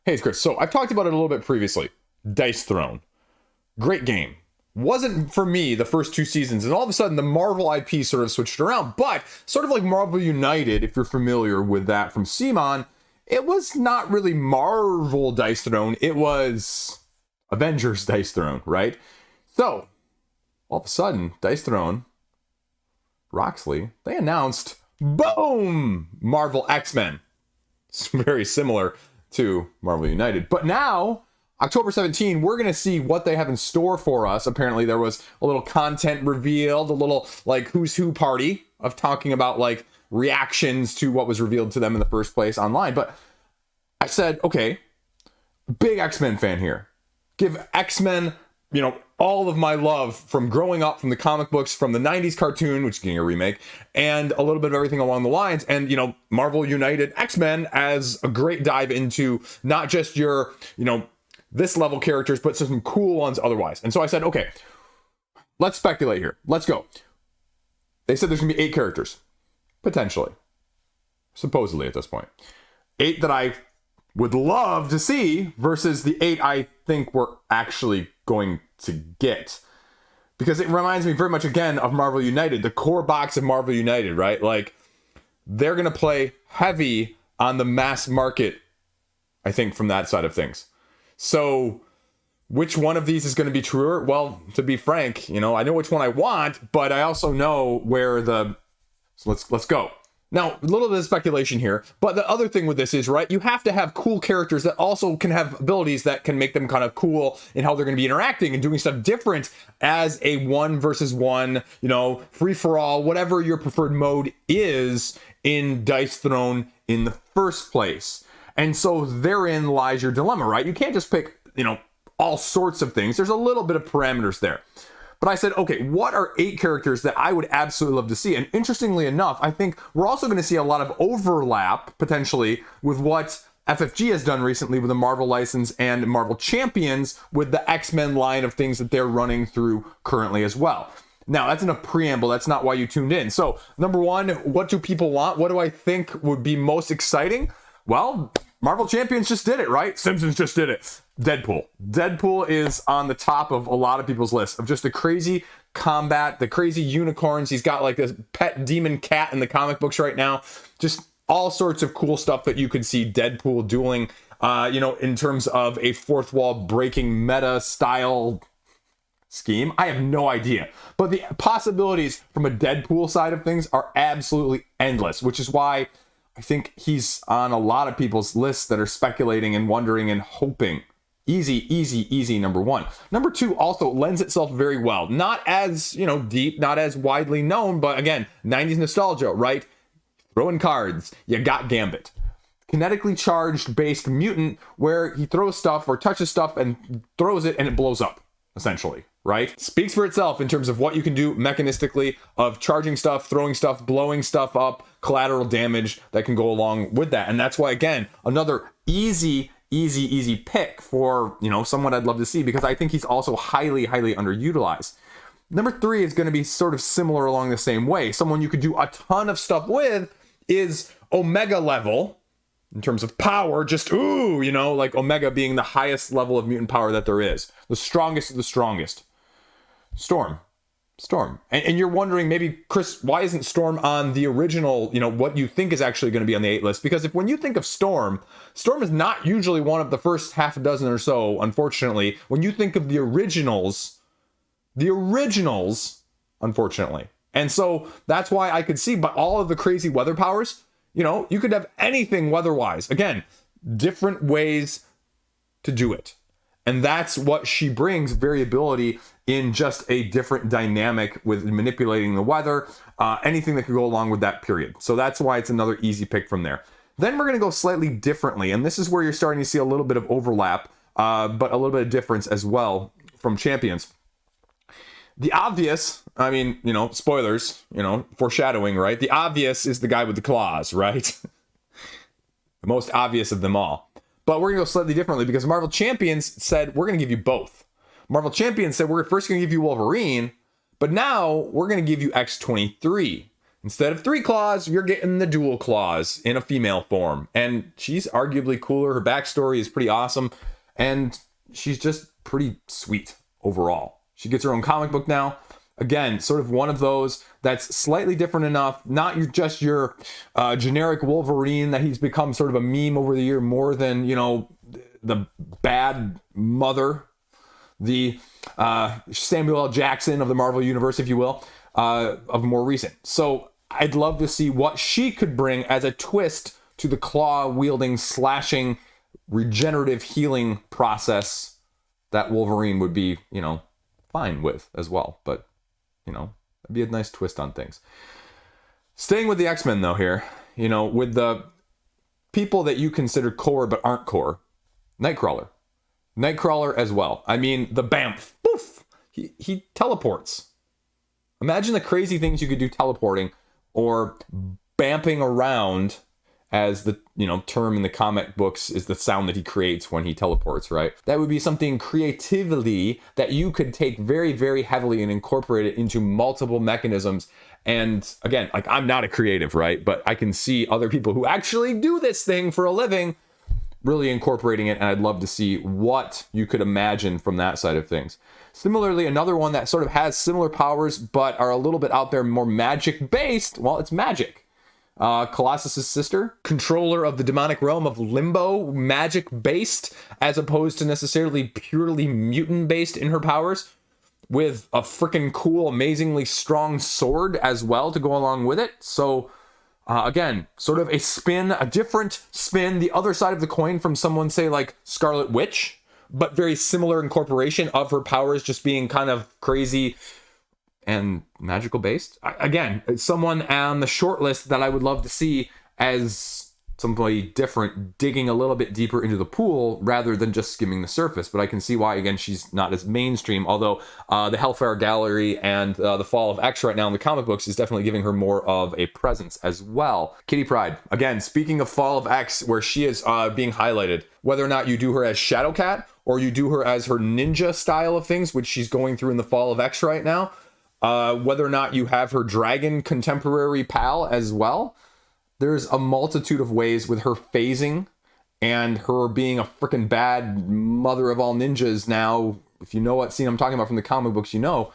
Hey, it's Chris. So I've talked about it a little bit previously. Dice Throne. Great game. Wasn't for me the first 2 seasons, and all of a sudden the Marvel IP sort of switched around, but sort of like Marvel United, if you're familiar with that from Simon, it was not really Marvel Dice Throne, it was Avengers Dice Throne, right? So, all of a sudden, Dice Throne, Roxley, they announced, boom, Marvel X-Men. It's very similar to Marvel United, but now October 17, we're going to see what they have in store for us. Apparently there was a little content revealed, a little like who's who party of talking about like reactions to what was revealed to them in the first place online. But I said, okay, big X-Men fan here. Give X-Men, all of my love from growing up, from the comic books, from the 90s cartoon, which is getting a remake, and a little bit of everything along the lines. And, Marvel United X-Men as a great dive into not just your, this level characters, but some cool ones otherwise. And so I said, okay, let's speculate here. Let's go. They said there's going to be 8 characters. Potentially. Supposedly at this point. 8 that I would love to see versus the 8 I think we're actually going to get. Because it reminds me very much, again, of Marvel United. The core box of Marvel United, right? Like, they're going to play heavy on the mass market, I think, from that side of things. So, which one of these is going to be truer? Well, to be frank, I know which one I want, but I also know where so let's go. Now, a little bit of speculation here, but the other thing with this is, right, you have to have cool characters that also can have abilities that can make them kind of cool in how they're going to be interacting and doing stuff different as a 1 versus 1, free for all, whatever your preferred mode is in Dice Throne in the first place. And so therein lies your dilemma, right? You can't just pick, all sorts of things. There's a little bit of parameters there. But I said, okay, what are 8 characters that I would absolutely love to see? And interestingly enough, I think we're also going to see a lot of overlap, potentially, with what FFG has done recently with the Marvel license and Marvel Champions with the X-Men line of things that they're running through currently as well. Now, that's in a preamble. That's not why you tuned in. So, number 1, what do people want? What do I think would be most exciting? Well, Marvel Champions just did it, right? Simpsons just did it. Deadpool. Deadpool is on the top of a lot of people's list of just the crazy combat, the crazy unicorns. He's got like this pet demon cat in the comic books right now. Just all sorts of cool stuff that you could see Deadpool doing, in terms of a fourth wall breaking meta style scheme. I have no idea. But the possibilities from a Deadpool side of things are absolutely endless, which is why I think he's on a lot of people's lists that are speculating and wondering and hoping. Easy, number 1. Number 2 also lends itself very well. Not as, deep, not as widely known, but again, 90s nostalgia, right? Throwing cards. You got Gambit. Kinetically charged based mutant where he throws stuff or touches stuff and throws it and it blows up, essentially. Right? Speaks for itself in terms of what you can do mechanistically of charging stuff, throwing stuff, blowing stuff up, collateral damage that can go along with that. And that's why, again, another easy pick for, someone I'd love to see because I think he's also highly underutilized. Number 3 is going to be sort of similar along the same way. Someone you could do a ton of stuff with is Omega level in terms of power, just, like Omega being the highest level of mutant power that there is. The strongest of the strongest. Storm. And you're wondering, maybe, Chris, why isn't Storm on the original, what you think is actually going to be on the 8 list? Because when you think of Storm is not usually one of the first half a dozen or so, unfortunately. When you think of the originals, unfortunately. And so that's why I could see, but all of the crazy weather powers, you could have anything weather-wise. Again, different ways to do it. And that's what she brings, variability in just a different dynamic with manipulating the weather, anything that could go along with that period. So that's why it's another easy pick from there. Then we're going to go slightly differently. And this is where you're starting to see a little bit of overlap, but a little bit of difference as well from Champions. The obvious, spoilers, foreshadowing, right? The obvious is the guy with the claws, right? The most obvious of them all. But we're going to go slightly differently because Marvel Champions said, we're going to give you both. Marvel Champions said, we're first going to give you Wolverine, but now we're going to give you X-23. Instead of 3 claws, you're getting the dual claws in a female form. And she's arguably cooler. Her backstory is pretty awesome. And she's just pretty sweet overall. She gets her own comic book now. Again, sort of one of those that's slightly different enough. Not just your generic Wolverine that he's become sort of a meme over the year more than, you know, the bad mother, the Samuel L. Jackson of the Marvel Universe, if you will. Of more recent. So I'd love to see what she could bring as a twist to the claw-wielding, slashing, regenerative healing process that Wolverine would be, you know, fine with as well. But, you know, it'd be a nice twist on things. Staying with the X-Men, though, here, you know, with the people that you consider core but aren't core, Nightcrawler. Nightcrawler as well. I mean, the BAMF. Poof! He teleports. Imagine the crazy things you could do teleporting or bamping around, as the, you know, term in the comic books is the sound that he creates when he teleports, right? That would be something creatively that you could take very, very heavily and incorporate it into multiple mechanisms. And again, like, I'm not a creative, right? But I can see other people who actually do this thing for a living really incorporating it, and I'd love to see what you could imagine from that side of things. Similarly, another one that sort of has similar powers but are a little bit out there, more magic based, well, it's magic. Colossus's sister, controller of the demonic realm of Limbo, magic based as opposed to necessarily purely mutant based in her powers, with a freaking cool, amazingly strong sword as well to go along with it. So again, sort of a spin, a different spin, the other side of the coin from someone, say, like Scarlet Witch, but very similar incorporation of her powers just being kind of crazy and magical based. Again, someone on the short list that I would love to see as somebody different, digging a little bit deeper into the pool rather than just skimming the surface. But I can see why, again, she's not as mainstream, although the Hellfire Gallery and the Fall of X right now in the comic books is definitely giving her more of a presence as well. Kitty Pryde, again, speaking of Fall of X, where she is being highlighted, whether or not you do her as Shadowcat or you do her as her ninja style of things, which she's going through in the Fall of X right now, whether or not you have her dragon contemporary pal as well, there's a multitude of ways with her phasing and her being a freaking bad mother of all ninjas. Now, if you know what scene I'm talking about from the comic books, you know,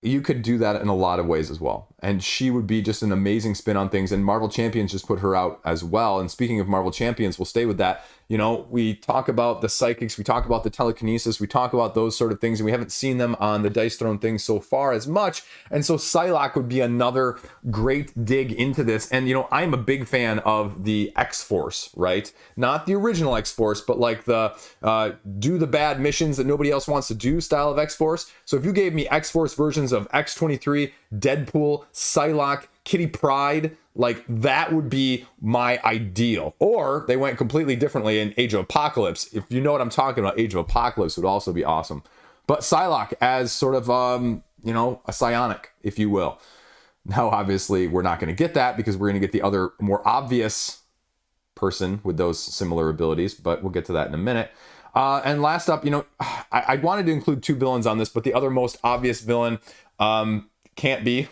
you could do that in a lot of ways as well. And she would be just an amazing spin on things. And Marvel Champions just put her out as well. And speaking of Marvel Champions, we'll stay with that. You know, we talk about the psychics, we talk about the telekinesis, we talk about those sort of things, and we haven't seen them on the Dice Throne thing so far as much. And so Psylocke would be another great dig into this. And, you know, I'm a big fan of the X-Force, right? Not the original X-Force, but like the do the bad missions that nobody else wants to do style of X-Force. So if you gave me X-Force versions of X-23, Deadpool, Psylocke, Kitty Pryde, like, that would be my ideal. Or they went completely differently in Age of Apocalypse. If you know what I'm talking about, Age of Apocalypse would also be awesome. But Psylocke as sort of, you know, a psionic, if you will. Now, obviously, we're not going to get that because we're going to get the other more obvious person with those similar abilities, but we'll get to that in a minute. And last up, you know, I wanted to include 2 villains on this, but the other most obvious villain can't be,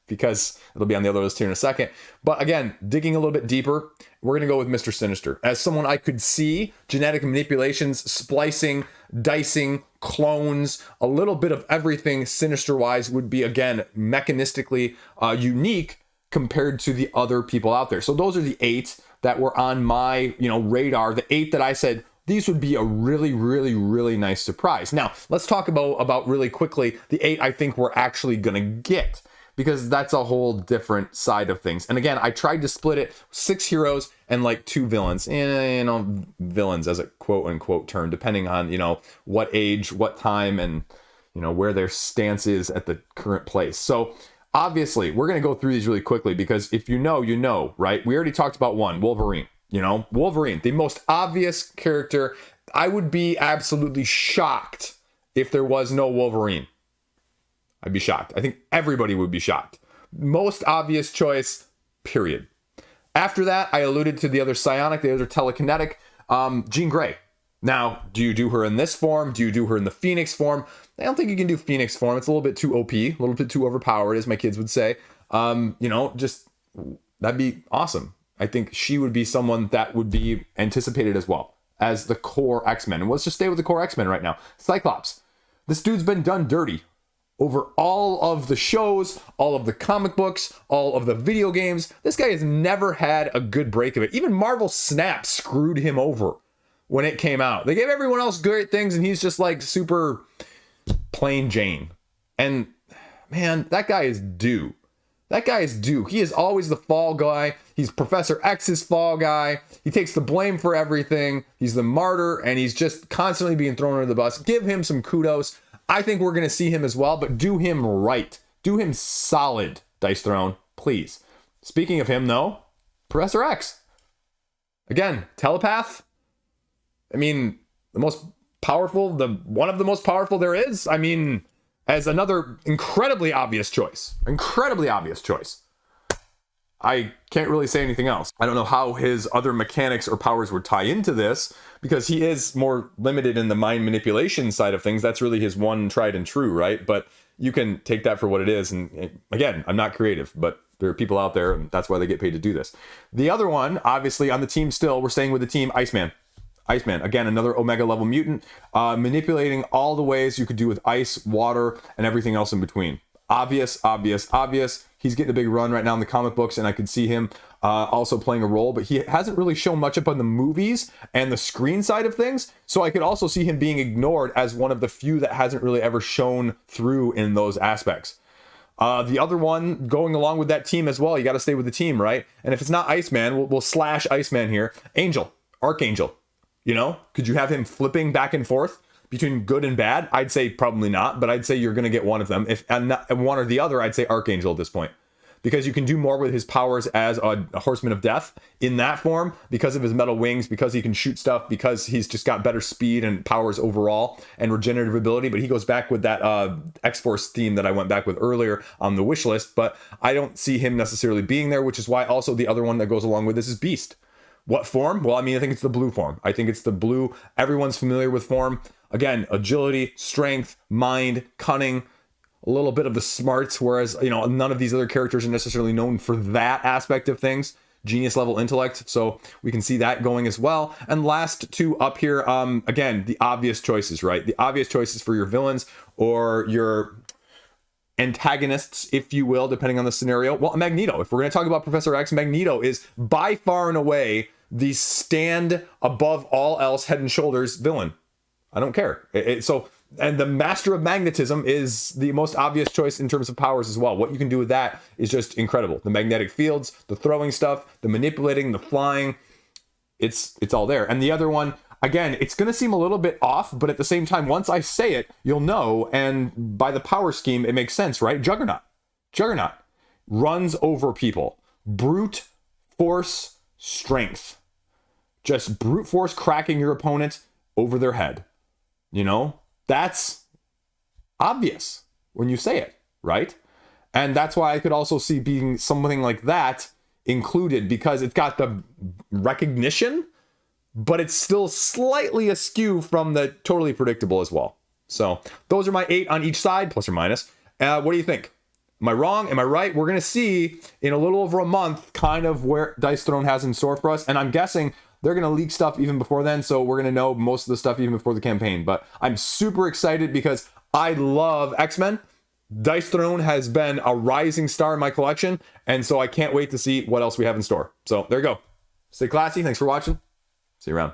because it'll be on the other list here in a second. But again, digging a little bit deeper, we're going to go with Mr. Sinister. As someone I could see, genetic manipulations, splicing, dicing, clones, a little bit of everything Sinister-wise would be, again, mechanistically unique compared to the other people out there. So those are the 8 that were on my, you know, radar. The 8 that I said, these would be a really, really, really nice surprise. Now, let's talk about really quickly the 8 I think we're actually going to get, because that's a whole different side of things. And again, I tried to split it 6 heroes and like 2 villains. You know, villains as a quote unquote term, depending on, you know, what age, what time, and, you know, where their stance is at the current place. So obviously, we're going to go through these really quickly because if you know, you know, right? We already talked about one, Wolverine. You know, Wolverine, the most obvious character. I would be absolutely shocked if there was no Wolverine. I'd be shocked. I think everybody would be shocked. Most obvious choice, period. After that, I alluded to the other psionic, the other telekinetic, Jean Grey. Now, do you do her in this form? Do you do her in the Phoenix form? I don't think you can do Phoenix form. It's a little bit too OP, a little bit too overpowered, as my kids would say. You know, just that'd be awesome. I think she would be someone that would be anticipated as well as the core X-Men. And let's just stay with the core X-Men right now. Cyclops. This dude's been done dirty over all of the shows, all of the comic books, all of the video games. This guy has never had a good break of it. Even Marvel Snap screwed him over when it came out. They gave everyone else great things, and he's just like super plain Jane. And man, that guy is due. That guy is due. He is always the fall guy. He's Professor X's fall guy. He takes the blame for everything. He's the martyr, and he's just constantly being thrown under the bus. Give him some kudos. I think we're going to see him as well, but do him right. Do him solid, Dice Throne, please. Speaking of him, though, Professor X. Again, telepath. I mean, the most powerful, one of the most powerful there is. I mean, as another incredibly obvious choice. Incredibly obvious choice. I can't really say anything else. I don't know how his other mechanics or powers would tie into this, because he is more limited in the mind manipulation side of things. That's really his one tried and true, right? But you can take that for what it is. And again, I'm not creative, but there are people out there, and that's why they get paid to do this. The other one, obviously on the team still, we're staying with the team, Iceman. Iceman, again, another Omega level mutant, manipulating all the ways you could do with ice, water, and everything else in between. Obvious. He's getting a big run right now in the comic books, and I could see him also playing a role, but he hasn't really shown much up on the movies and the screen side of things. So I could also see him being ignored as one of the few that hasn't really ever shown through in those aspects. The other one going along with that team as well, you got to stay with the team, right? And if it's not Iceman, we'll slash Iceman here. Archangel. You know, could you have him flipping back and forth between good and bad? I'd say probably not, but I'd say you're going to get one of them. If not one or the other, I'd say Archangel at this point, because you can do more with his powers as a horseman of death in that form, because of his metal wings, because he can shoot stuff, because he's just got better speed and powers overall and regenerative ability. But he goes back with that X-Force theme that I went back with earlier on the wish list, but I don't see him necessarily being there, which is why also the other one that goes along with this is Beast. What form? Well, I mean, I think it's the blue form. I think it's the blue. Everyone's familiar with form. Again, agility, strength, mind, cunning, a little bit of the smarts, whereas, you know, none of these other characters are necessarily known for that aspect of things. Genius level intellect. So we can see that going as well. And last two up here, again, the obvious choices, right? The obvious choices for your villains or your antagonists, if you will, depending on the scenario. Well, Magneto. If we're going to talk about Professor X, Magneto is by far and away the stand above all else, head and shoulders villain. I don't care. And the Master of Magnetism is the most obvious choice in terms of powers as well. What you can do with that is just incredible. The magnetic fields, the throwing stuff, the manipulating, the flying, it's all there. And the other one, again, it's going to seem a little bit off, but at the same time, once I say it, you'll know. And by the power scheme, it makes sense, right? Juggernaut runs over people. Brute force strength. Just brute force cracking your opponent over their head. You know, that's obvious when you say it, right? And that's why I could also see being something like that included, because it's got the recognition, but it's still slightly askew from the totally predictable as well. So those are my 8 on each side, plus or minus. What do you think? Am I wrong? Am I right? We're going to see in a little over a month kind of where Dice Throne has in store for us. And I'm guessing they're going to leak stuff even before then. So we're going to know most of the stuff even before the campaign. But I'm super excited because I love X-Men. Dice Throne has been a rising star in my collection. And so I can't wait to see what else we have in store. So there you go. Stay classy. Thanks for watching. See you around.